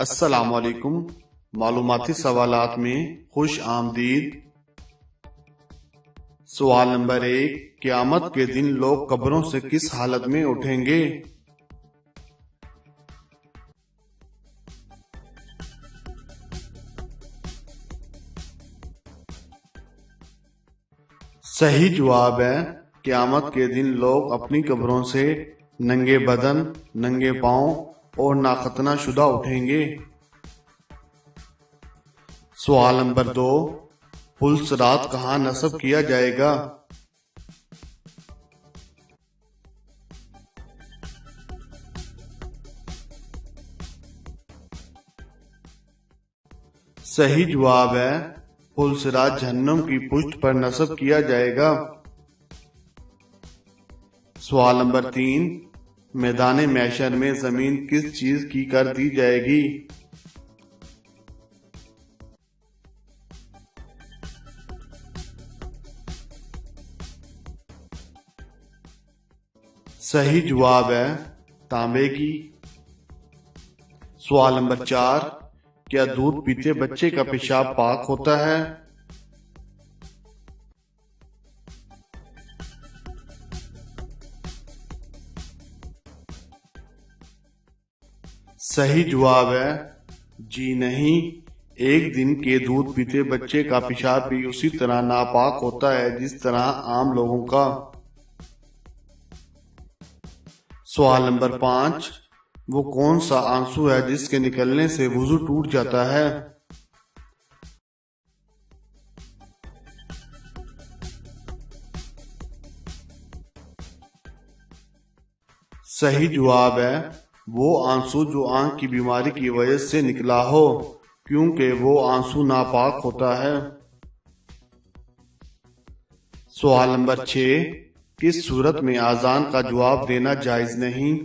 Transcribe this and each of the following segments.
السلام علیکم۔ معلوماتی سوالات میں خوش آمدید۔ سوال نمبر 1، قیامت کے دن لوگ قبروں سے کس حالت میں اٹھیں گے؟ صحیح جواب ہے، قیامت کے دن لوگ اپنی قبروں سے ننگے بدن، ننگے پاؤں اور ناختنہ شدہ اٹھیں گے۔ سوال نمبر 2، پل صراط کہاں نصب کیا جائے گا؟ صحیح جواب ہے، پل صراط جہنم کی پشت پر نصب کیا جائے گا۔ سوال نمبر 3، میدان محشر میں زمین کس چیز کی کر دی جائے گی؟ صحیح جواب ہے، تانبے کی۔ سوال نمبر 4، کیا دودھ پیتے بچے کا پیشاب پاک ہوتا ہے؟ صحیح جواب ہے، جی نہیں، ایک دن کے دودھ پیتے بچے کا پیشاب بھی اسی طرح ناپاک ہوتا ہے جس طرح عام لوگوں کا۔ سوال نمبر 5، وہ کون سا آنسو ہے جس کے نکلنے سے وضو ٹوٹ جاتا ہے؟ صحیح جواب ہے، وہ آنسو جو آنکھ کی بیماری کی وجہ سے نکلا ہو، کیونکہ وہ آنسو ناپاک ہوتا ہے۔ سوال نمبر 6، کس صورت میں اذان کا جواب دینا جائز نہیں؟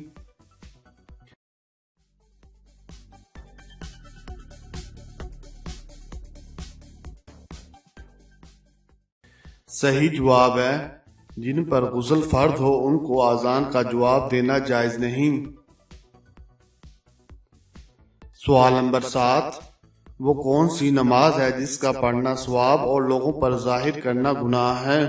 صحیح جواب ہے، جن پر غسل فرض ہو ان کو اذان کا جواب دینا جائز نہیں۔ سوال نمبر 7، وہ کون سی نماز ہے جس کا پڑھنا ثواب اور لوگوں پر ظاہر کرنا گناہ ہے؟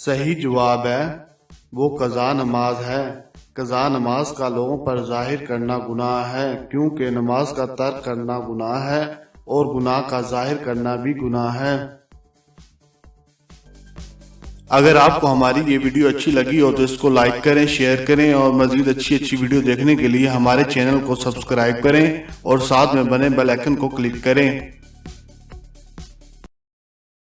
صحیح جواب ہے، وہ قضا نماز ہے۔ قضا نماز کا لوگوں پر ظاہر کرنا گناہ ہے، کیونکہ نماز کا ترک کرنا گناہ ہے اور گناہ کا ظاہر کرنا بھی گناہ ہے۔ اگر آپ کو ہماری یہ ویڈیو اچھی لگی ہو تو اس کو لائک کریں، شیئر کریں اور مزید اچھی ویڈیو دیکھنے کے لیے ہمارے چینل کو سبسکرائب کریں اور ساتھ میں بنے بیل آئیکن کو کلک کریں۔